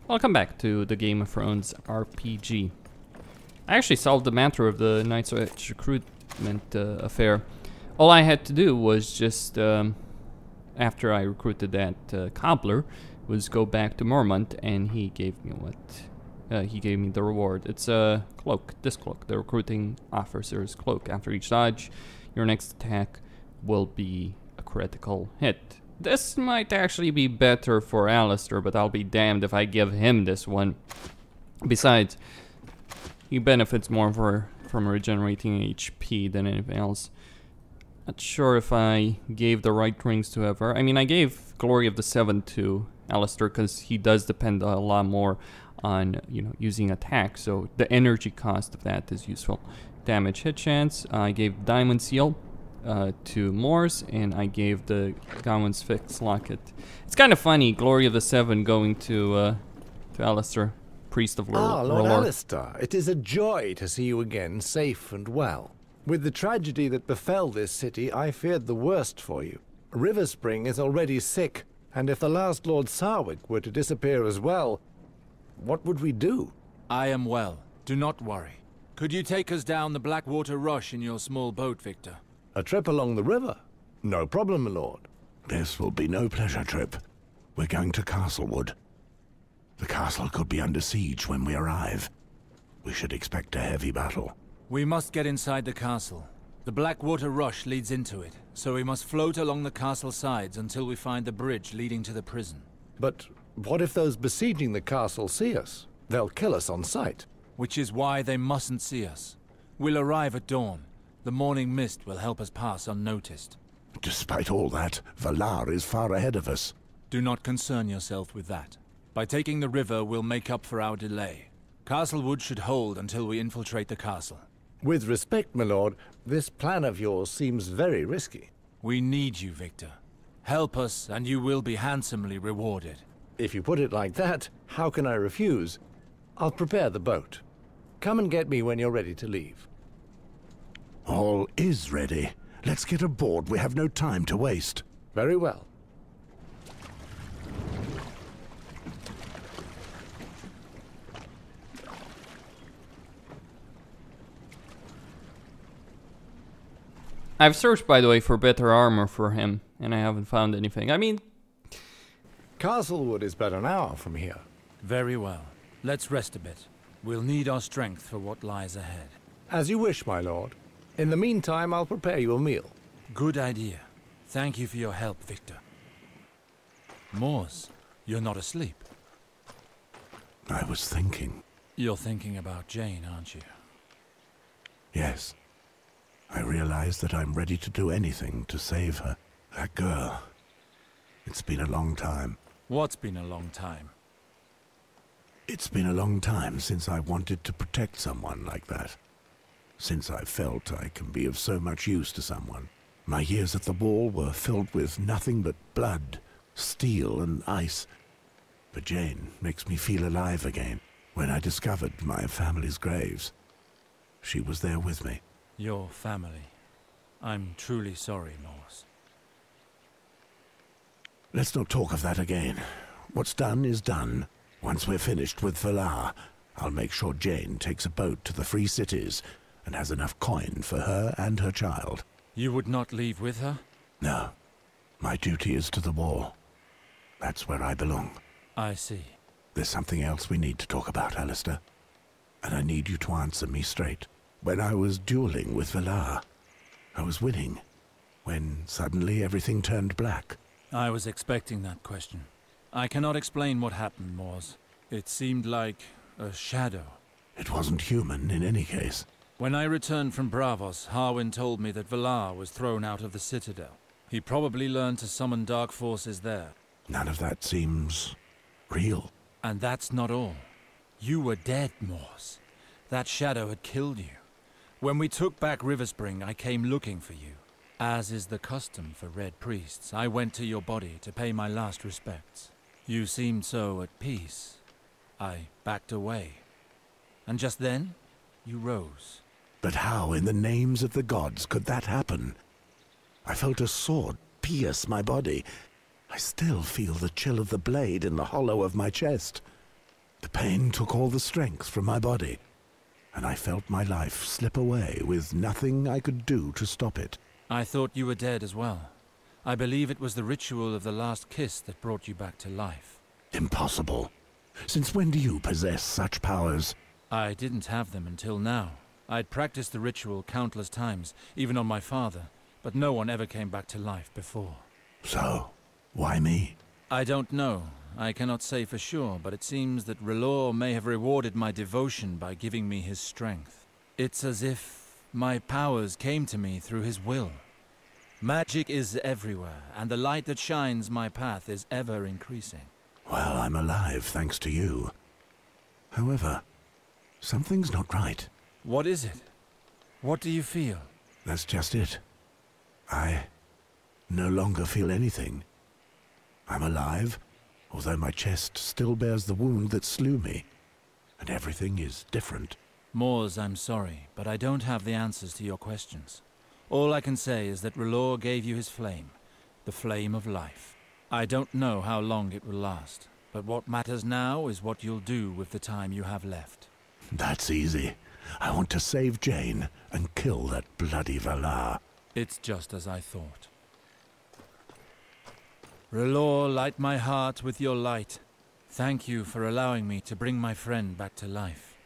Welcome back to the Game of Thrones RPG. I actually solved the matter of the Knights Edge recruitment affair. All I had to do was just, after I recruited that cobbler, was go back to Mormont, and he gave me what? He gave me the reward. It's a cloak, this cloak, the recruiting officer's cloak. After each dodge, your next attack will be a critical hit. This might actually be better for Lannister, but I'll be damned if I give him this one. Besides, he benefits more from regenerating HP than anything else. Not sure if I gave the right rings to Ever. I mean, I gave Glory of the Seven to Lannister because he does depend a lot more on, you know, using attack. So the energy cost of that is useful. Damage hit chance. I gave Diamond Seal to Morse, and I gave the Gawain's Fixed Locket. It's kind of funny, Glory of the Seven going to Alistair, Priest of Lord Lord Harlton. Alistair, it is a joy to see you again, safe and well. With the tragedy that befell this city, I feared the worst for you. River Spring is already sick, and if the last Lord Sarwick were to disappear as well, what would we do? I am well. Do not worry. Could you take us down the Blackwater Rush in your small boat, Victor? A trip along the river? No problem, my lord. This will be no pleasure trip. We're going to Castlewood. The castle could be under siege when we arrive. We should expect a heavy battle. We must get inside the castle. The Blackwater Rush leads into it, so we must float along the castle sides until we find the bridge leading to the prison. But what if those besieging the castle see us? They'll kill us on sight. Which is why they mustn't see us. We'll arrive at dawn. The morning mist will help us pass unnoticed. Despite all that, Valarr is far ahead of us. Do not concern yourself with that. By taking the river, we'll make up for our delay. Castlewood should hold until we infiltrate the castle. With respect, my lord, this plan of yours seems very risky. We need you, Victor. Help us, and you will be handsomely rewarded. If you put it like that, how can I refuse? I'll prepare the boat. Come and get me when you're ready to leave. All is ready. Let's get aboard. We have no time to waste. Very well. I've searched, by the way, for better armor for him, and I haven't found anything. I mean, Castlewood is but an hour from here. Very well. Let's rest a bit. We'll need our strength for what lies ahead. As you wish, my lord. In the meantime, I'll prepare you a meal. Good idea. Thank you for your help, Victor. Morse, you're not asleep. I was thinking. You're thinking about Jane, aren't you? Yes. I realize that I'm ready to do anything to save her. That girl. It's been a long time. What's been a long time? It's been a long time since I wanted to protect someone like that. Since I felt I can be of so much use to someone. My years at the wall were filled with nothing but blood, steel, and ice. But Jane makes me feel alive again. When I discovered my family's graves, she was there with me. Your family. I'm truly sorry, Morse. Let's not talk of that again. What's done is done. Once we're finished with Valarr, I'll make sure Jane takes a boat to the Free Cities and has enough coin for her and her child. You would not leave with her? No. My duty is to the wall. That's where I belong. I see. There's something else we need to talk about, Alistair. And I need you to answer me straight. When I was dueling with Valarr, I was winning. When suddenly everything turned black. I was expecting that question. I cannot explain what happened, Morse. It seemed like a shadow. It wasn't human in any case. When I returned from Bravos, Harwin told me that Valarr was thrown out of the Citadel. He probably learned to summon dark forces there. None of that seems real. And that's not all. You were dead, Morse. That shadow had killed you. When we took back Riverspring, I came looking for you. As is the custom for Red Priests, I went to your body to pay my last respects. You seemed so at peace. I backed away. And just then, you rose. But how in the names of the gods could that happen? I felt a sword pierce my body. I still feel the chill of the blade in the hollow of my chest. The pain took all the strength from my body, and I felt my life slip away with nothing I could do to stop it. I thought you were dead as well. I believe it was the ritual of the last kiss that brought you back to life. Impossible. Since when do you possess such powers? I didn't have them until now. I'd practiced the ritual countless times, even on my father, but no one ever came back to life before. So, why me? I don't know. I cannot say for sure, but it seems that Valarr may have rewarded my devotion by giving me his strength. It's as if my powers came to me through his will. Magic is everywhere, and the light that shines my path is ever increasing. Well, I'm alive thanks to you. However, something's not right. What is it? What do you feel? That's just it. I no longer feel anything. I'm alive, although my chest still bears the wound that slew me, and everything is different. Mors, I'm sorry, but I don't have the answers to your questions. All I can say is that Valarr gave you his flame, the flame of life. I don't know how long it will last, but what matters now is what you'll do with the time you have left. That's easy. I want to save Jane and kill that bloody Valarr. It's just as I thought. Valarr, light my heart with your light. Thank you for allowing me to bring my friend back to life.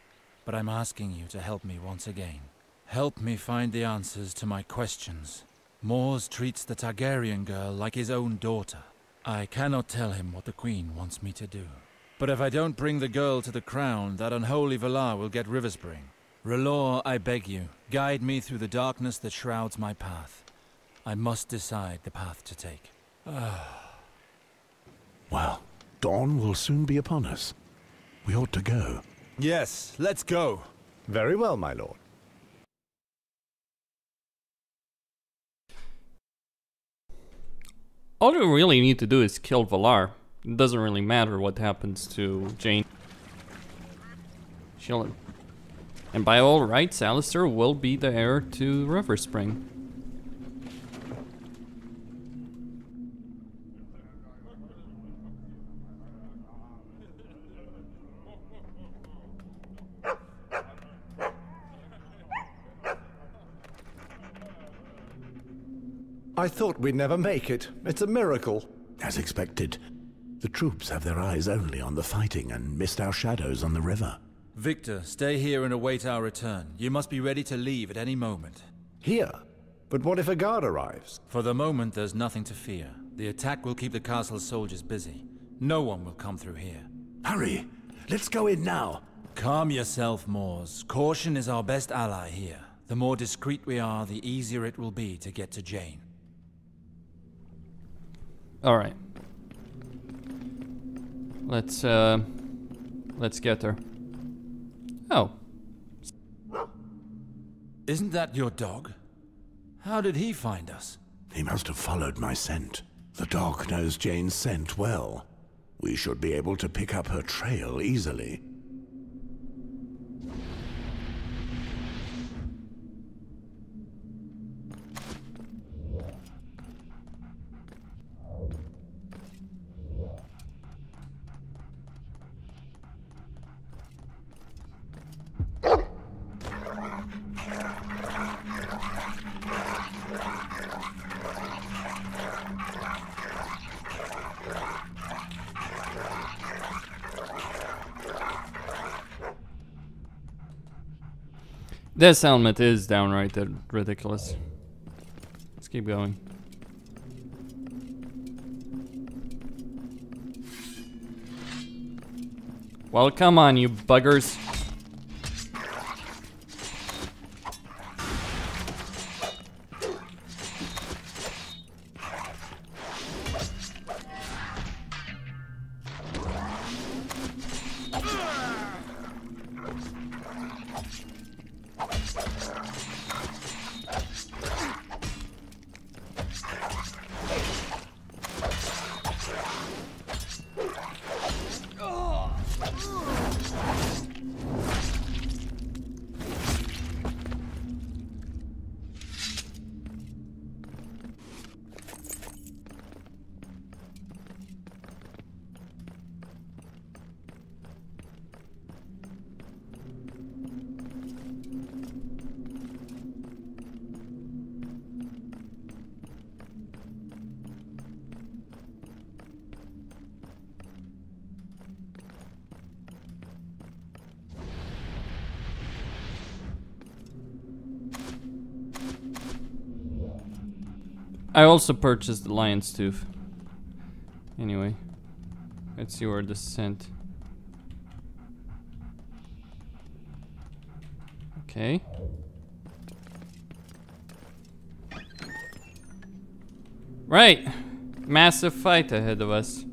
But I'm asking you to help me once again. Help me find the answers to my questions. Mors treats the Targaryen girl like his own daughter. I cannot tell him what the Queen wants me to do. But if I don't bring the girl to the crown, that unholy Valarr will get Riverspring. Valarr, I beg you, guide me through the darkness that shrouds my path. I must decide the path to take. Well, dawn will soon be upon us. We ought to go. Yes, let's go. Very well, my lord. All you really need to do is kill Valarr. It doesn't really matter what happens to Jane. And by all rights, Lannister will be the heir to Riverspring. I thought we'd never make it. It's a miracle. As expected, the troops have their eyes only on the fighting and missed our shadows on the river. Victor, stay here and await our return. You must be ready to leave at any moment. Here? But what if a guard arrives? For the moment, there's nothing to fear. The attack will keep the castle's soldiers busy. No one will come through here. Hurry! Let's go in now! Calm yourself, Mors. Caution is our best ally here. The more discreet we are, the easier it will be to get to Jane. Alright. Let's get her. Oh. Isn't that your dog? How did he find us? He must have followed my scent. The dog knows Jane's scent well. We should be able to pick up her trail easily. This helmet is downright ridiculous. Let's keep going. Well, come on, you buggers. I also purchased the lion's tooth. Anyway, let's see where this sent. Okay. Right. Massive fight ahead of us.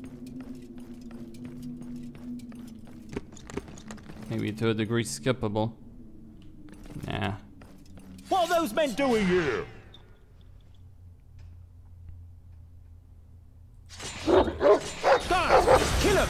Maybe to a degree skippable. Nah. What are those men doing here? Guards, kill him!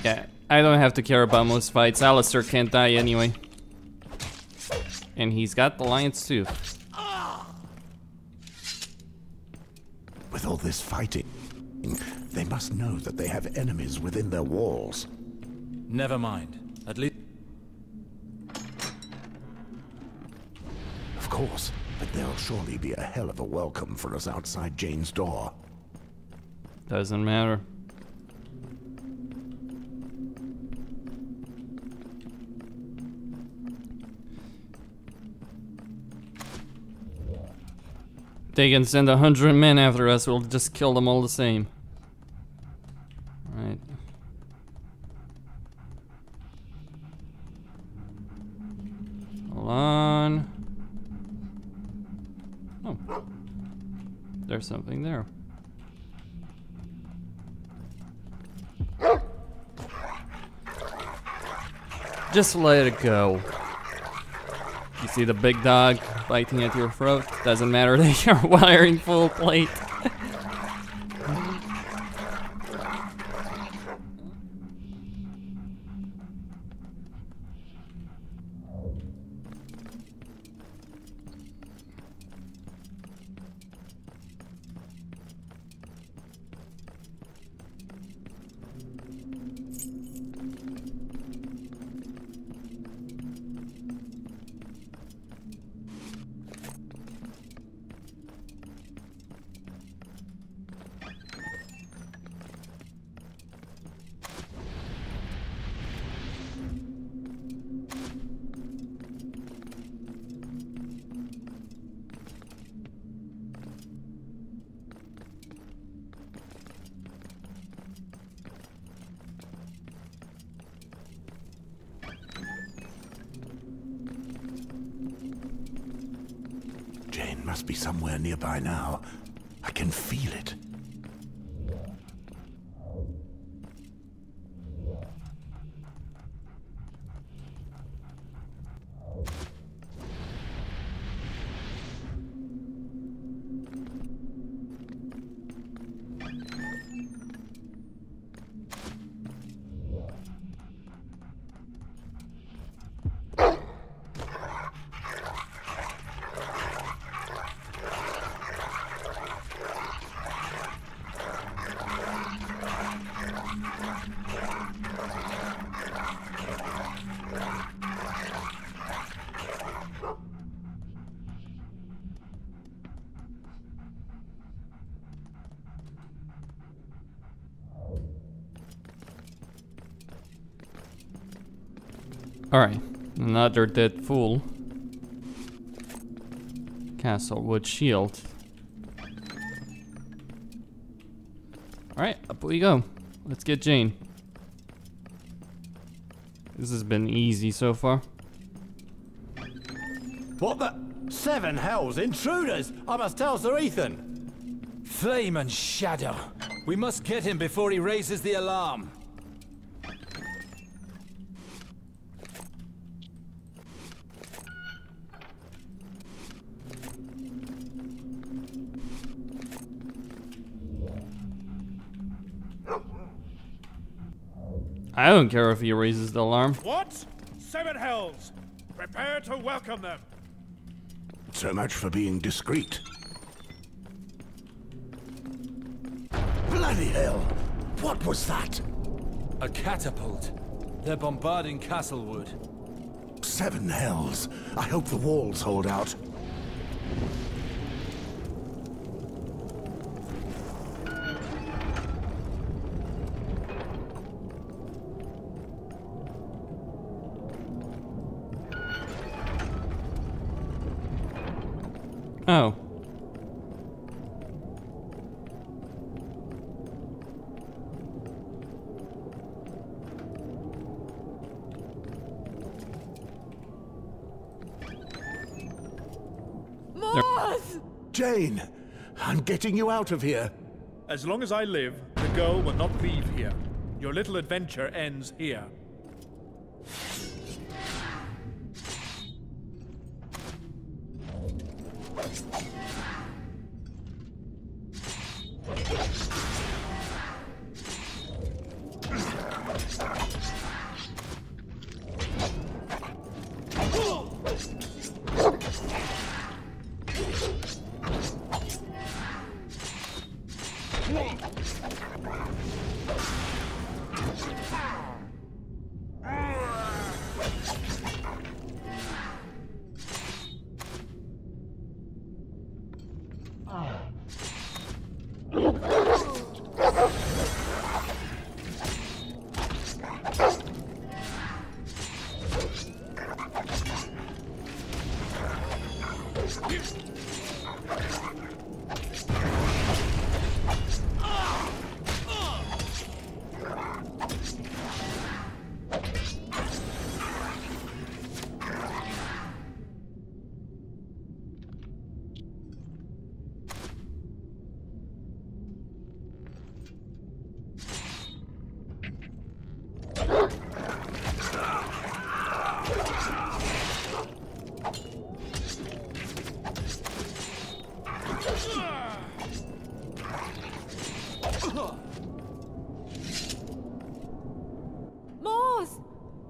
Yeah, I don't have to care about most fights. Lannister can't die anyway. And he's got the lion's tooth. With all this fighting, they must know that they have enemies within their walls. Never mind. At least... Of course, but there'll surely be a hell of a welcome for us outside Jane's door. Doesn't matter. They can send 100 men after us, we'll just kill them all the same. Right. Hold on. Oh. There's something there. Just let it go. You see the big dog biting at your throat? Doesn't matter that you're wearing full plate. Jane must be somewhere nearby now. I can feel it. Alright, another dead fool. Castlewood shield. Alright, up we go. Let's get Jane. This has been easy so far. What the? 7 hells, intruders! I must tell Sir Ethan. Flame and shadow. We must get him before he raises the alarm. I don't care if he raises the alarm. What? 7 hells! Prepare to welcome them! So much for being discreet. Bloody hell! What was that? A catapult. They're bombarding Castlewood. 7 hells. I hope the walls hold out. Oh. Jane, I'm getting you out of here. As long as I live, the girl will not leave here. Your little adventure ends here.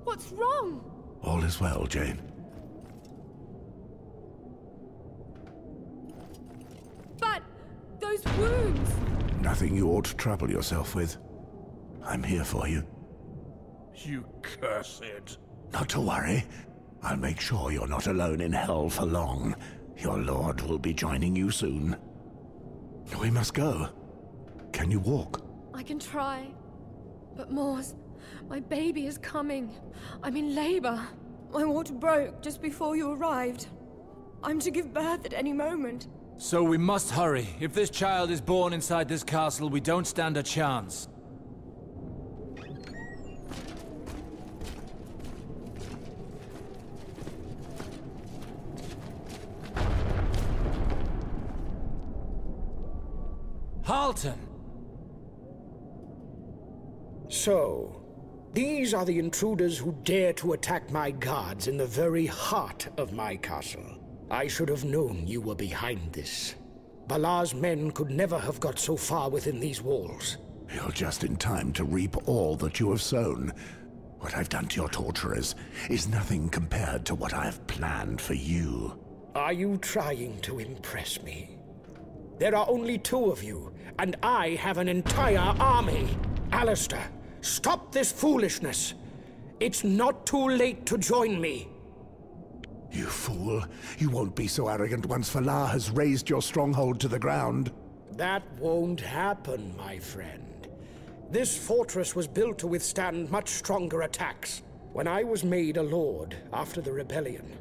What's wrong? All is well, Jane. But those wounds... Nothing you ought to trouble yourself with. I'm here for you. You cursed. Not to worry. I'll make sure you're not alone in hell for long. Your lord will be joining you soon. We must go. Can you walk? I can try. But Mors, my baby is coming. I'm in labor. My water broke just before you arrived. I'm to give birth at any moment. So we must hurry. If this child is born inside this castle, we don't stand a chance. Harlton! So, these are the intruders who dare to attack my guards in the very heart of my castle. I should have known you were behind this. Valarr's men could never have got so far within these walls. You're just in time to reap all that you have sown. What I've done to your torturers is nothing compared to what I've planned for you. Are you trying to impress me? There are only 2 of you, and I have an entire army. Alistair, stop this foolishness. It's not too late to join me. You fool. You won't be so arrogant once Valarr has razed your stronghold to the ground. That won't happen, my friend. This fortress was built to withstand much stronger attacks. When I was made a lord after the rebellion,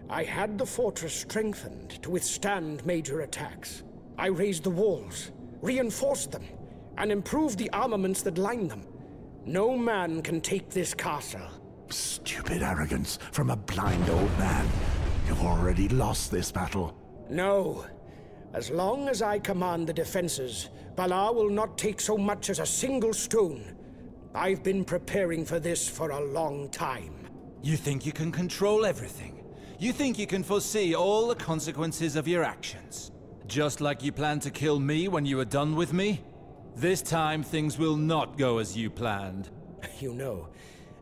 I had the fortress strengthened to withstand major attacks. I raised the walls, reinforced them, and improved the armaments that line them. No man can take this castle. Stupid arrogance from a blind old man. You've already lost this battle. No. As long as I command the defenses, Valarr will not take so much as a single stone. I've been preparing for this for a long time. You think you can control everything? You think you can foresee all the consequences of your actions? Just like you planned to kill me when you were done with me? This time, things will not go as you planned. You know,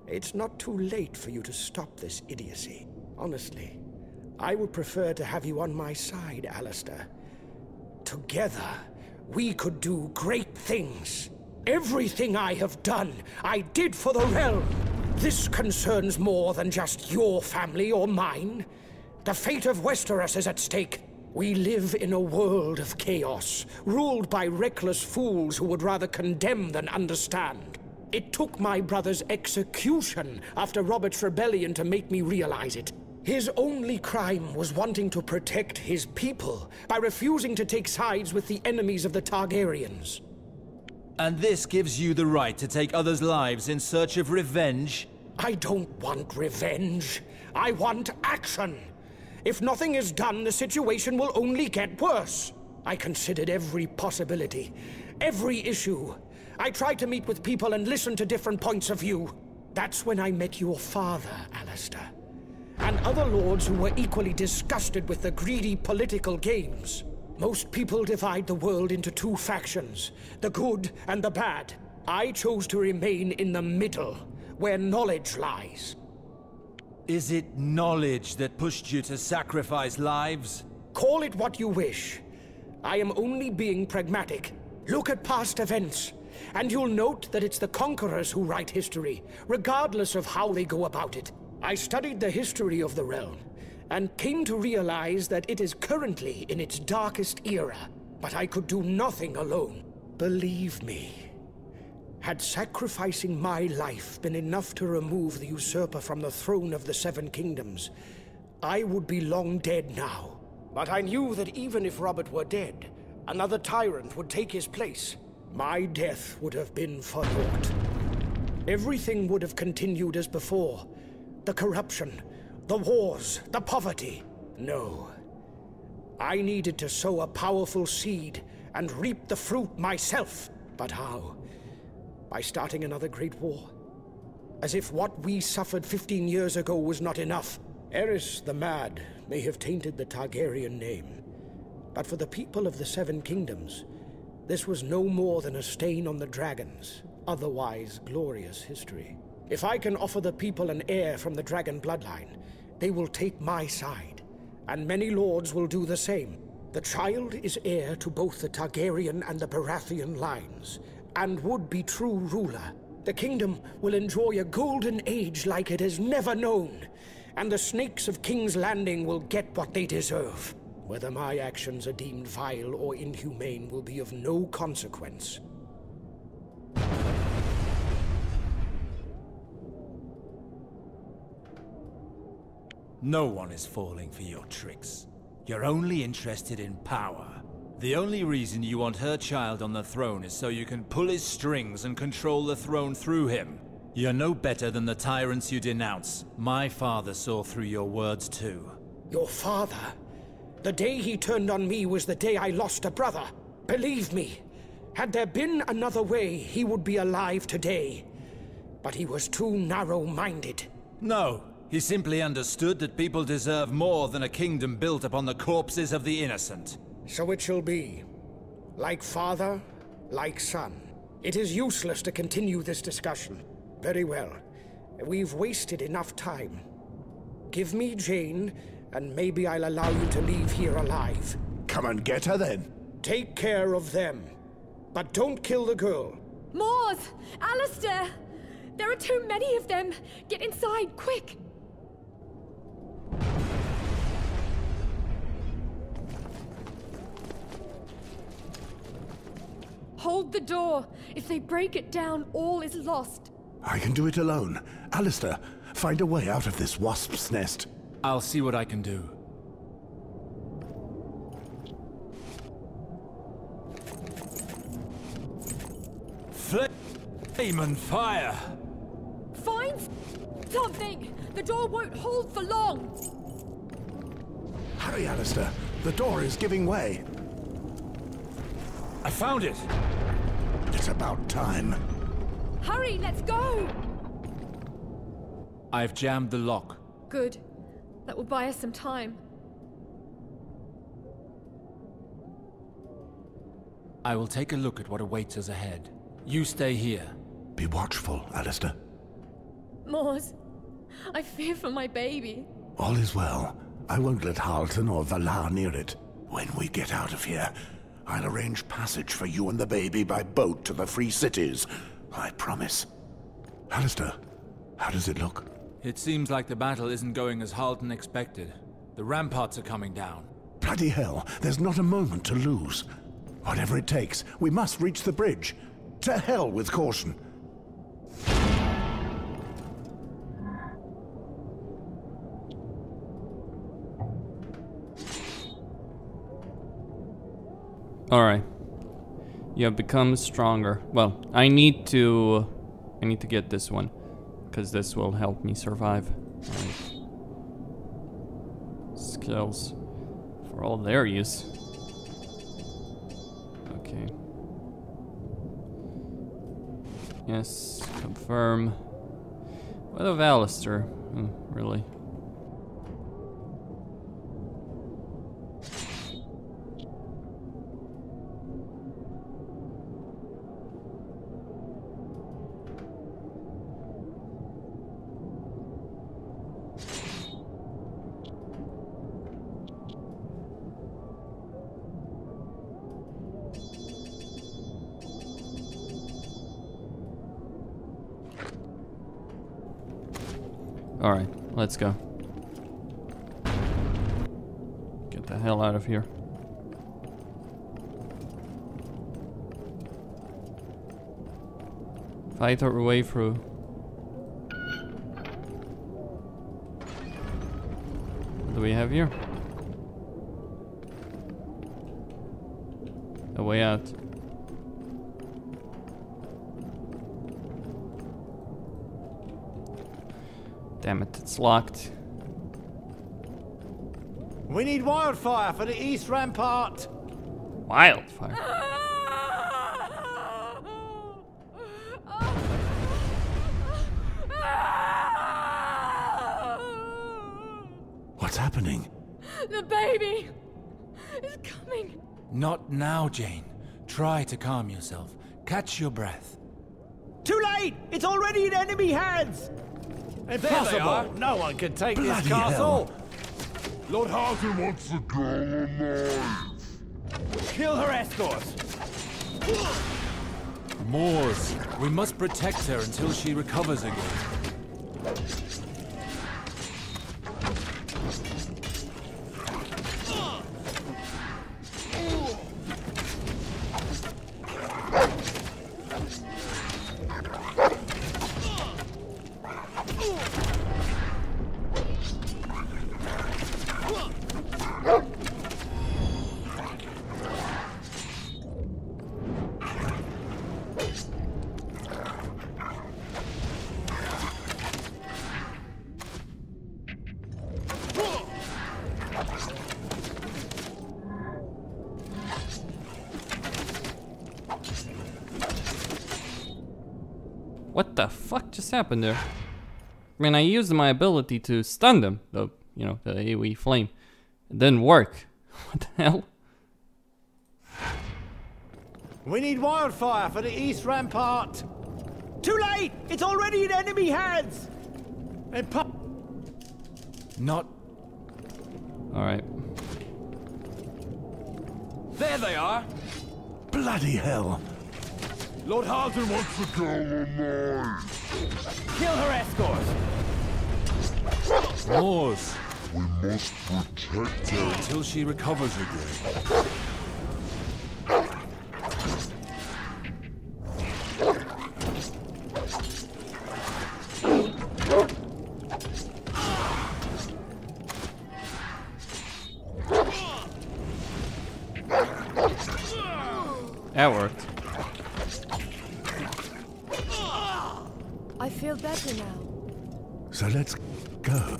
it's not too late for you to stop this idiocy. Honestly, I would prefer to have you on my side, Alistair. Together, we could do great things. Everything I have done, I did for the realm. This concerns more than just your family or mine. The fate of Westeros is at stake. We live in a world of chaos, ruled by reckless fools who would rather condemn than understand. It took my brother's execution after Robert's rebellion to make me realize it. His only crime was wanting to protect his people by refusing to take sides with the enemies of the Targaryens. And this gives you the right to take others' lives in search of revenge? I don't want revenge. I want action. If nothing is done, the situation will only get worse. I considered every possibility, every issue. I tried to meet with people and listen to different points of view. That's when I met your father, Alistair, and other lords who were equally disgusted with the greedy political games. Most people divide the world into two factions, the good and the bad. I chose to remain in the middle, where knowledge lies. Is it knowledge that pushed you to sacrifice lives? Call it what you wish. I am only being pragmatic. Look at past events, and you'll note that it's the conquerors who write history, regardless of how they go about it. I studied the history of the realm, and came to realize that it is currently in its darkest era, but I could do nothing alone. Believe me, had sacrificing my life been enough to remove the usurper from the throne of the Seven Kingdoms, I would be long dead now. But I knew that even if Robert were dead, another tyrant would take his place. My death would have been for naught. Everything would have continued as before. The corruption, the wars, the poverty. No. I needed to sow a powerful seed and reap the fruit myself. But how? By starting another great war? As if what we suffered 15 years ago was not enough. Aerys the Mad may have tainted the Targaryen name, but for the people of the Seven Kingdoms, this was no more than a stain on the dragon's otherwise glorious history. If I can offer the people an heir from the dragon bloodline, they will take my side, and many lords will do the same. The child is heir to both the Targaryen and the Baratheon lines, and would be true ruler. The kingdom will enjoy a golden age like it has never known, and the snakes of King's Landing will get what they deserve. Whether my actions are deemed vile or inhumane will be of no consequence. No one is falling for your tricks. You're only interested in power. The only reason you want her child on the throne is so you can pull his strings and control the throne through him. You're no better than the tyrants you denounce. My father saw through your words too. Your father? The day he turned on me was the day I lost a brother. Believe me, had there been another way, he would be alive today. But he was too narrow-minded. No, he simply understood that people deserve more than a kingdom built upon the corpses of the innocent. So it shall be. Like father, like son. It is useless to continue this discussion. Very well. We've wasted enough time. Give me Jane, and maybe I'll allow you to leave here alive. Come and get her then. Take care of them. But don't kill the girl. Mors! Alistair! There are too many of them! Get inside, quick! Hold the door! If they break it down, all is lost. I can do it alone. Alistair, find a way out of this wasp's nest. I'll see what I can do. Flame and fire! Find something! The door won't hold for long! Hurry, Alistair. The door is giving way. I found it! It's about time. Hurry, let's go! I've jammed the lock. Good. That will buy us some time. I will take a look at what awaits us ahead. You stay here. Be watchful, Alistair. Mors, I fear for my baby. All is well. I won't let Harlton or Valarr near it. When we get out of here, I'll arrange passage for you and the baby by boat to the Free Cities. I promise. Alistair, how does it look? It seems like the battle isn't going as Harlton expected. The ramparts are coming down. Bloody hell, there's not a moment to lose. Whatever it takes, we must reach the bridge. To hell with caution. Alright. You have become stronger. Well, I need to get this one, because this will help me survive. Alright. Skills. For all their use. Okay. Yes, confirm. What of Alistair? Really? Alright, let's go. Get the hell out of here. Fight our way through. What do we have here? A way out. Damn it, it's locked. We need wildfire for the east rampart. Wildfire? What's happening? The baby is coming. Not now, Jane. Try to calm yourself. Catch your breath. Too late! It's already in enemy hands! Impossible! No one can take Bloody this castle! hell. Lord Harlton wants the girl alive. Kill her escort! Moors, we must protect her until she recovers again. What the fuck just happened there? I mean, I used my ability to stun them, the AoE flame. It didn't work. What the hell? We need wildfire for the east rampart! Too late! It's already in enemy hands! Not... Alright. There they are! Bloody hell. Lord Harlton wants the girl alive. Kill her escort! Moors, We must protect her. until she recovers again. That worked. I feel better now. So let's go.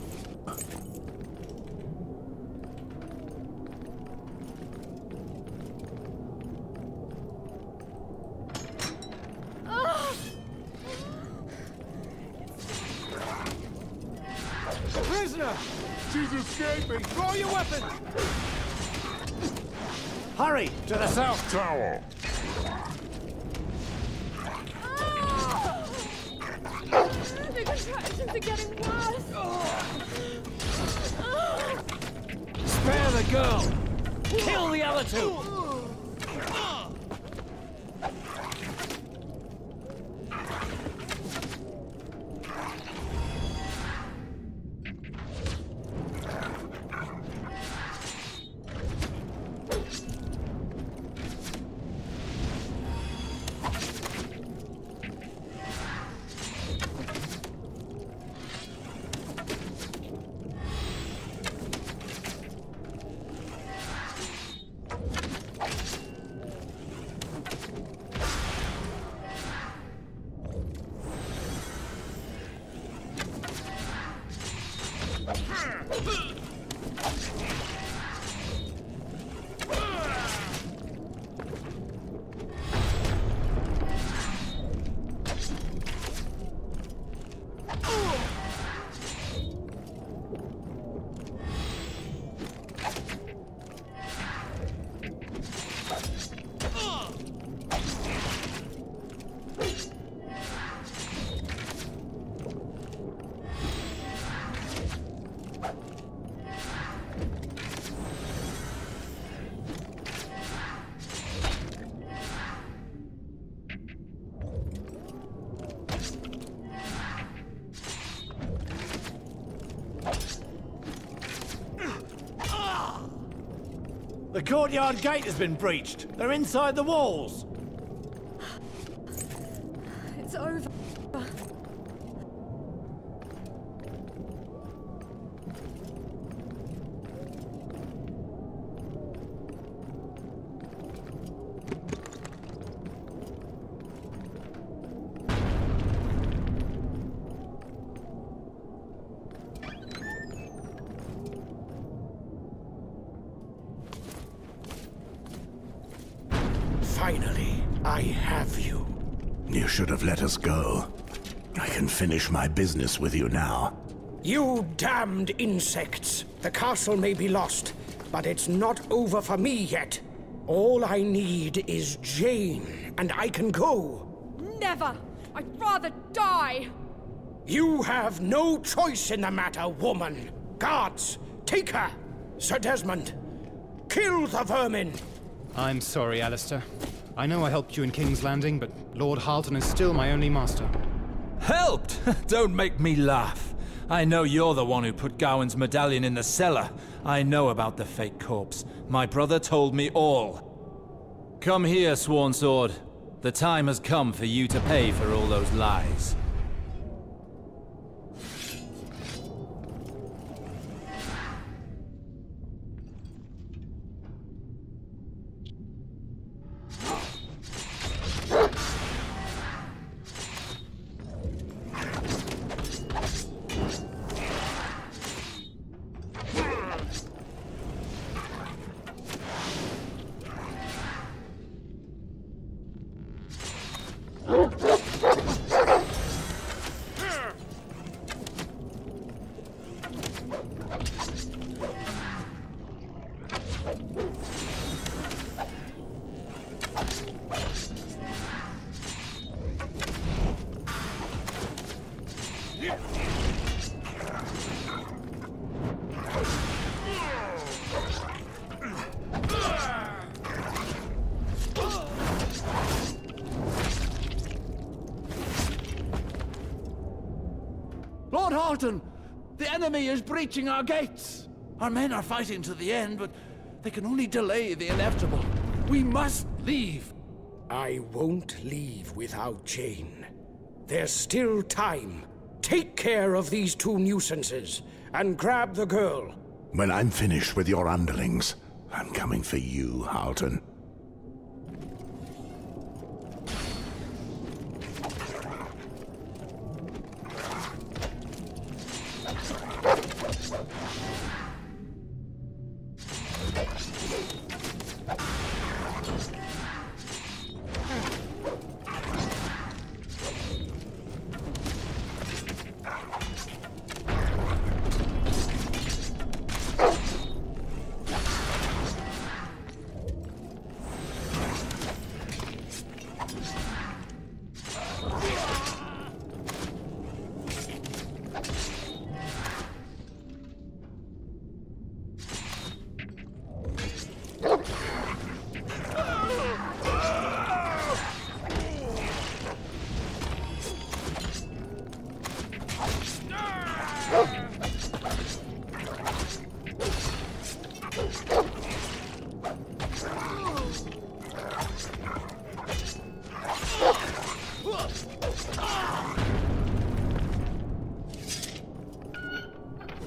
Prisoner! She's escaping. Draw your weapon! Hurry! To the south! Tower. girl! Kill the other two! The courtyard gate has been breached. They're inside the walls. It's over. Finally, I have you. You should have let us go. I can finish my business with you now. You damned insects! The castle may be lost, but it's not over for me yet. All I need is Jane, and I can go. Never! I'd rather die! You have no choice in the matter, woman. Guards, take her! Sir Desmond, kill the vermin! I'm sorry, Alistair. I know I helped you in King's Landing, but Lord Harlton is still my only master. Helped? Don't make me laugh. I know you're the one who put Gawain's medallion in the cellar. I know about the fake corpse. My brother told me all. Come here, Sworn Sword. The time has come for you to pay for all those lies. Lord Harlton! The enemy is breaching our gates! Our men are fighting to the end, but they can only delay the inevitable. We must leave! I won't leave without Jane. There's still time. Take care of these two nuisances, and grab the girl. When I'm finished with your underlings, I'm coming for you, Harlton.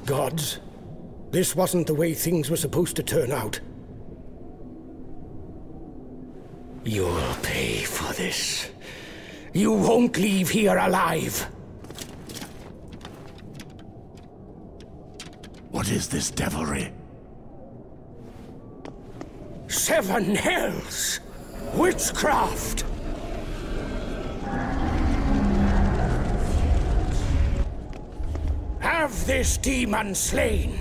Gods, this wasn't the way things were supposed to turn out. You'll pay for this. You won't leave here alive. What is this devilry? 7 hells! Witchcraft! Have this demon slain!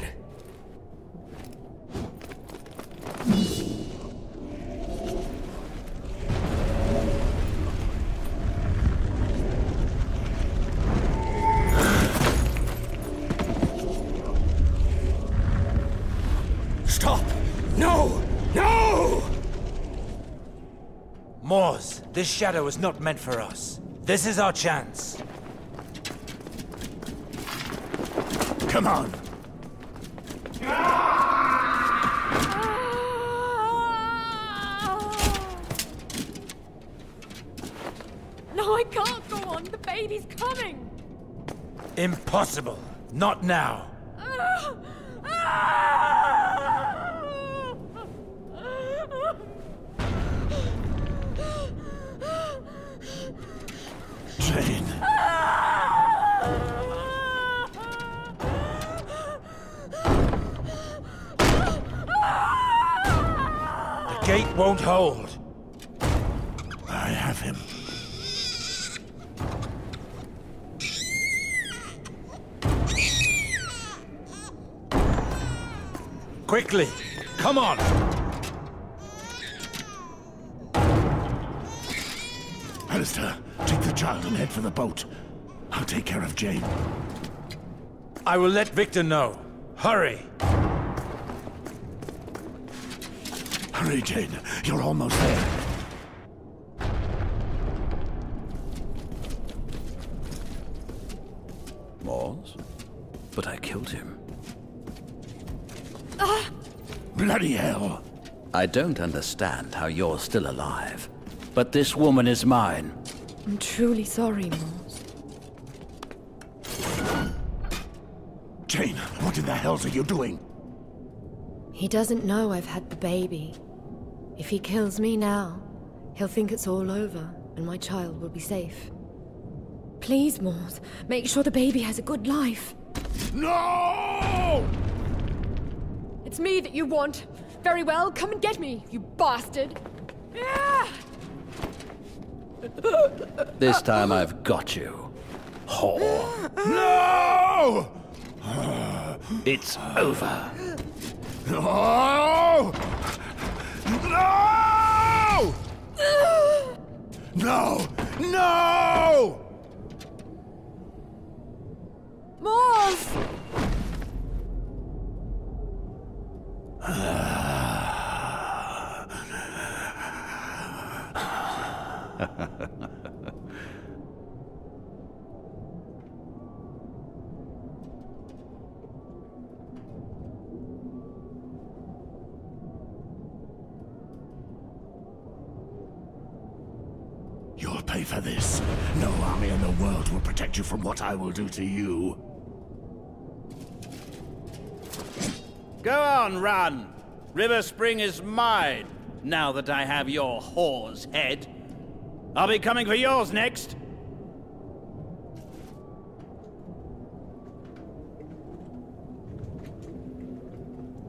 Stop! No! No! Moors, this shadow is not meant for us. This is our chance. Come on! No, I can't go on. The baby's coming. Impossible. Not now. Jane. The gate won't hold. I have him. Quickly! Come on! Alistair, take the child and head for the boat. I'll take care of Jane. I will let Victor know. Hurry! Hurry, Jane. You're almost there. Moors? But I killed him. Bloody hell! I don't understand how you're still alive. But this woman is mine. I'm truly sorry, Moors. Jane, what in the hells are you doing? He doesn't know I've had the baby. If he kills me now, he'll think it's all over and my child will be safe. Please, Moors, make sure the baby has a good life. No! It's me that you want. Very well, come and get me, you bastard. This time I've got you. Whore. No! It's over. No! No! No! No! Moors! You'll pay for this. No army in the world will protect you from what I will do to you. Go on, run! River Spring is mine, now that I have your whore's head. I'll be coming for yours next.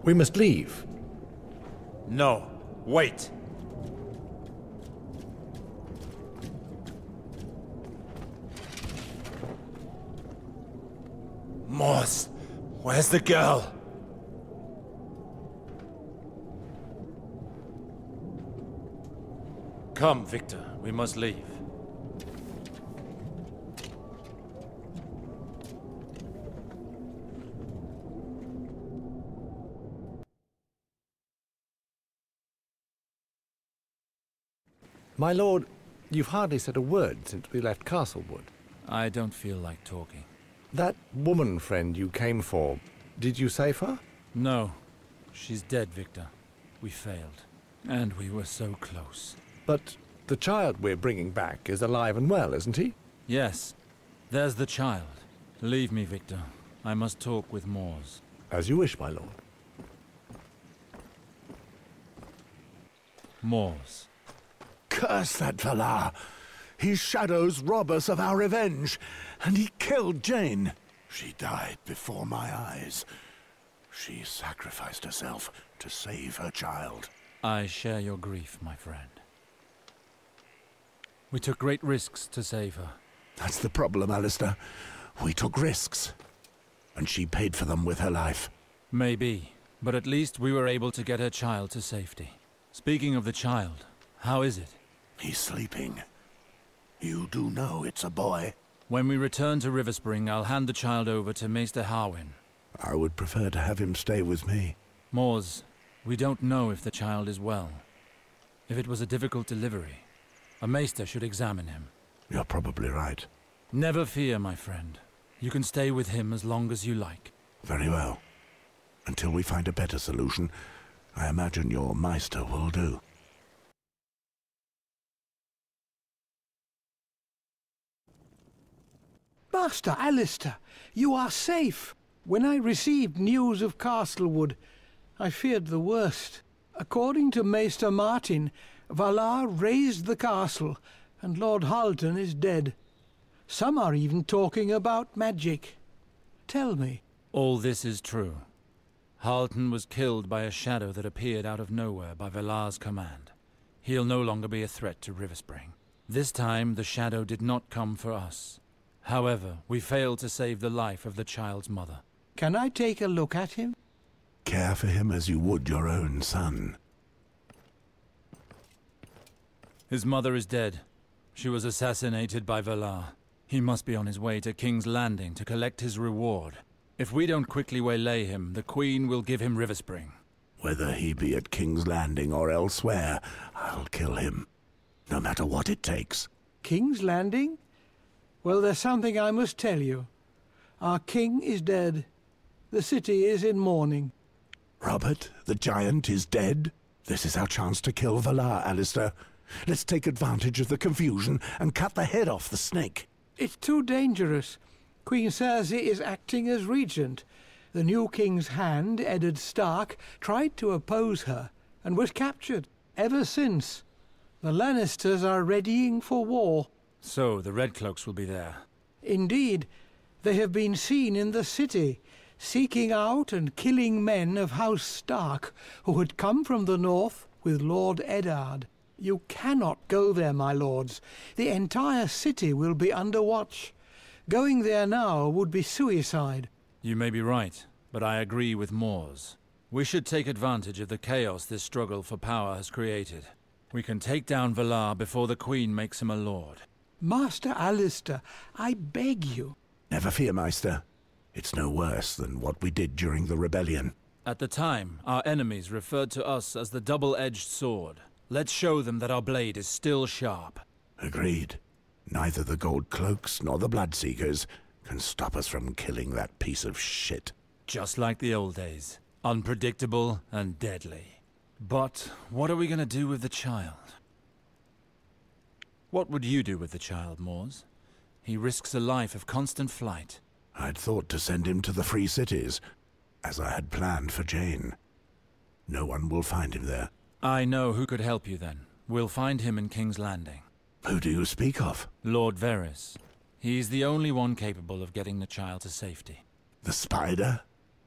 We must leave. No. Wait. Moors, where's the girl? Come, Victor. We must leave. My lord, you've hardly said a word since we left Castlewood. I don't feel like talking. That woman friend you came for, did you save her? No. She's dead, Victor. We failed. And we were so close. But the child we're bringing back is alive and well, isn't he? Yes. There's the child. Leave me, Victor. I must talk with Mors. As you wish, my lord. Mors. Curse that Valarr! His shadows rob us of our revenge, and he killed Jane. She died before my eyes. She sacrificed herself to save her child. I share your grief, my friend. We took great risks to save her. That's the problem, Alistair. We took risks, and she paid for them with her life. Maybe, but at least we were able to get her child to safety. Speaking of the child, how is it? He's sleeping. You do know it's a boy. When we return to Riverspring, I'll hand the child over to Maester Harwin. I would prefer to have him stay with me. Mors, we don't know if the child is well. If it was a difficult delivery, a maester should examine him. You're probably right. Never fear, my friend. You can stay with him as long as you like. Very well. Until we find a better solution, I imagine your Meister will do. Master Alistair, you are safe. When I received news of Castlewood, I feared the worst. According to Maester Martin, Valarr razed the castle, and Lord Harlton is dead. Some are even talking about magic. Tell me. All this is true. Harlton was killed by a shadow that appeared out of nowhere by Valar's command. He'll no longer be a threat to Riverspring. This time, the shadow did not come for us. However, we failed to save the life of the child's mother. Can I take a look at him? Care for him as you would your own son. His mother is dead. She was assassinated by Valarr. He must be on his way to King's Landing to collect his reward. If we don't quickly waylay him, the Queen will give him Riverspring. Whether he be at King's Landing or elsewhere, I'll kill him. No matter what it takes. King's Landing? Well, there's something I must tell you. Our king is dead. The city is in mourning. Robert, the giant, is dead? This is our chance to kill Valarr, Alistair. Let's take advantage of the confusion and cut the head off the snake. It's too dangerous. Queen Cersei is acting as regent. The new king's hand, Eddard Stark, tried to oppose her and was captured. Ever since, the Lannisters are readying for war. So, the Redcloaks will be there. Indeed, they have been seen in the city, seeking out and killing men of House Stark who had come from the north with Lord Eddard. You cannot go there, my lords. The entire city will be under watch. Going there now would be suicide. You may be right, but I agree with Mors. We should take advantage of the chaos this struggle for power has created. We can take down Valarr before the Queen makes him a lord. Master Alistair, I beg you. Never fear, Meister. It's no worse than what we did during the rebellion. At the time, our enemies referred to us as the double-edged sword. Let's show them that our blade is still sharp. Agreed. Neither the Gold Cloaks nor the Bloodseekers can stop us from killing that piece of shit. Just like the old days. Unpredictable and deadly. But what are we going to do with the child? What would you do with the child, Mors? He risks a life of constant flight. I'd thought to send him to the Free Cities, as I had planned for Jane. No one will find him there. I know who could help you then. We'll find him in King's Landing. Who do you speak of? Lord Varys. He's the only one capable of getting the child to safety. The Spider?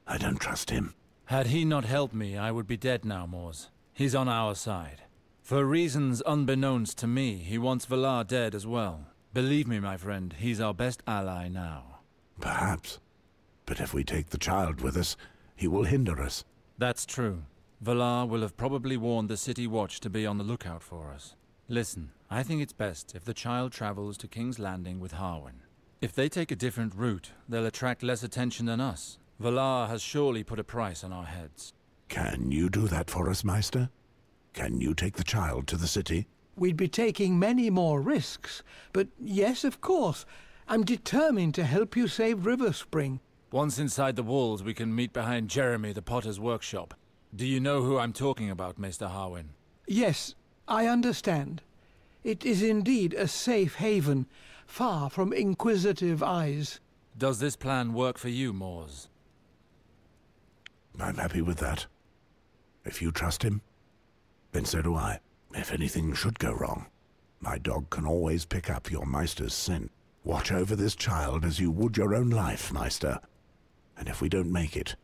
I don't trust him. Had he not helped me, I would be dead now, Mors. He's on our side. For reasons unbeknownst to me, he wants Valarr dead as well. Believe me, my friend, he's our best ally now. Perhaps. But if we take the child with us, he will hinder us. That's true. Valarr will have probably warned the City Watch to be on the lookout for us. Listen, I think it's best if the child travels to King's Landing with Harwin. If they take a different route, they'll attract less attention than us. Valarr has surely put a price on our heads. Can you do that for us, Meister? Can you take the child to the city? We'd be taking many more risks, but yes, of course. I'm determined to help you save Riverspring. Once inside the walls, we can meet behind Jeremy the Potter's workshop. Do you know who I'm talking about, Maester Harwin? Yes, I understand. It is indeed a safe haven, far from inquisitive eyes. Does this plan work for you, Mors? I'm happy with that. If you trust him, then so do I. If anything should go wrong, my dog can always pick up your Meister's scent. Watch over this child as you would your own life, Meister. And if we don't make it,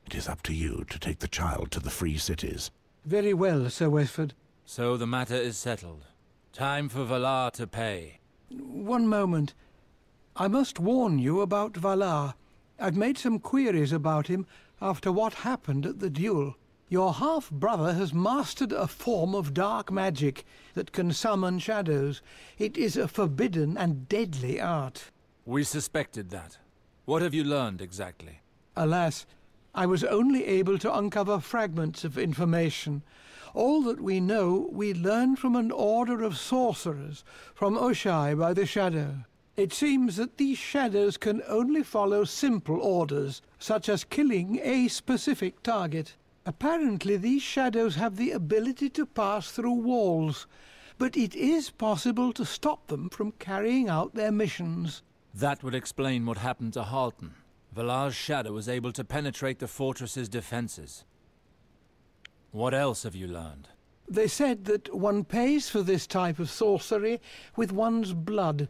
it is up to you to take the child to the free cities. Very well, Sir Westford. So the matter is settled. Time for Valarr to pay. One moment. I must warn you about Valarr. I've made some queries about him after what happened at the duel. Your half-brother has mastered a form of dark magic that can summon shadows. It is a forbidden and deadly art. We suspected that. What have you learned exactly? Alas, I was only able to uncover fragments of information. All that we know, we learned from an order of sorcerers, from Oshai by the Shadow. It seems that these shadows can only follow simple orders, such as killing a specific target. Apparently these shadows have the ability to pass through walls, but it is possible to stop them from carrying out their missions. That would explain what happened to Harlton. Valar's shadow was able to penetrate the fortress's defenses. What else have you learned? They said that one pays for this type of sorcery with one's blood.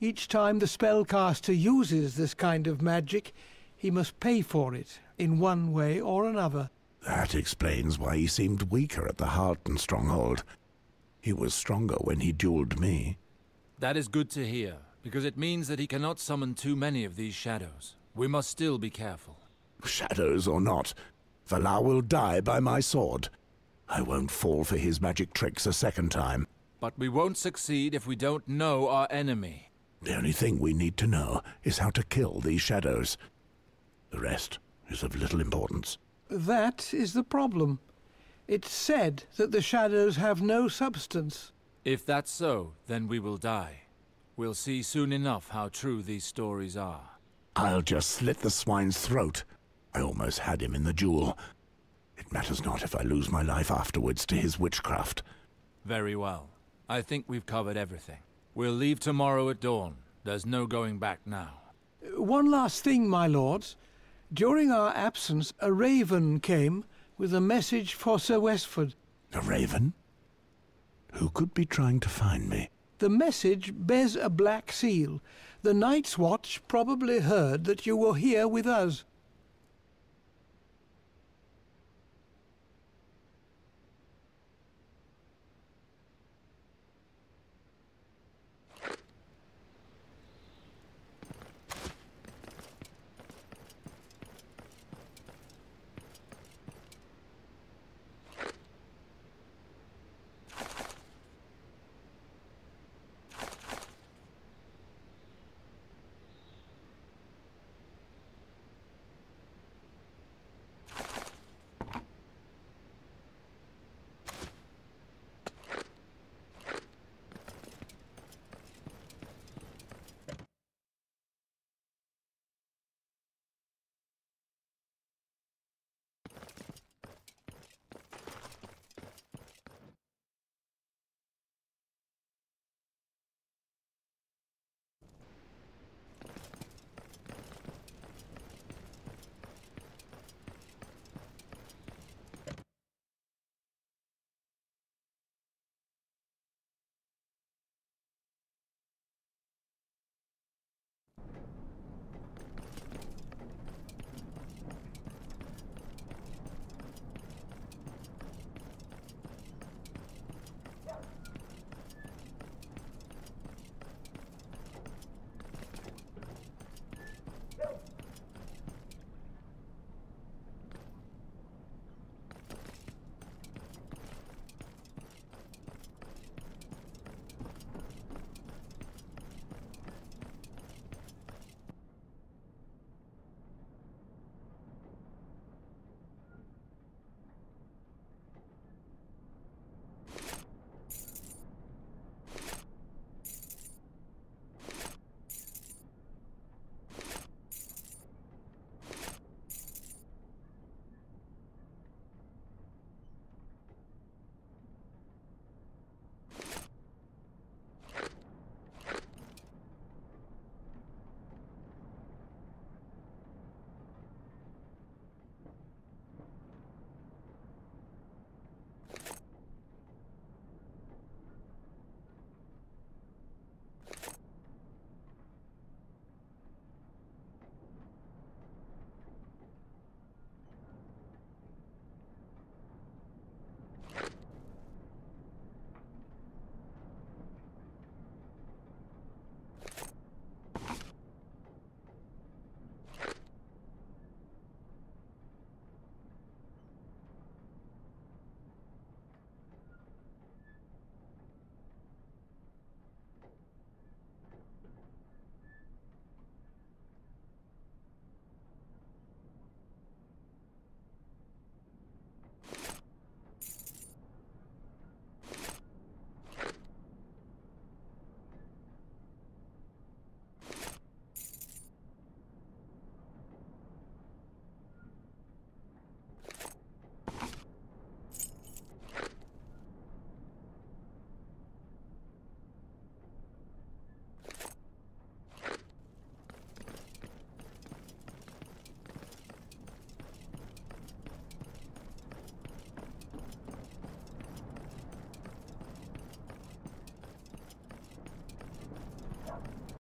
Each time the spellcaster uses this kind of magic, he must pay for it in one way or another. That explains why he seemed weaker at the Harlton stronghold. He was stronger when he dueled me. That is good to hear, because it means that he cannot summon too many of these shadows. We must still be careful. Shadows or not, Valarr will die by my sword. I won't fall for his magic tricks a second time. But we won't succeed if we don't know our enemy. The only thing we need to know is how to kill these shadows. The rest is of little importance. That is the problem. It's said that the shadows have no substance. If that's so, then we will die. We'll see soon enough how true these stories are. I'll just slit the swine's throat. I almost had him in the duel. It matters not if I lose my life afterwards to his witchcraft. Very well. I think we've covered everything. We'll leave tomorrow at dawn. There's no going back now. One last thing, my lords. During our absence, a raven came with a message for Sir Westford. A raven? Who could be trying to find me? The message bears a black seal. The Night's Watch probably heard that you were here with us.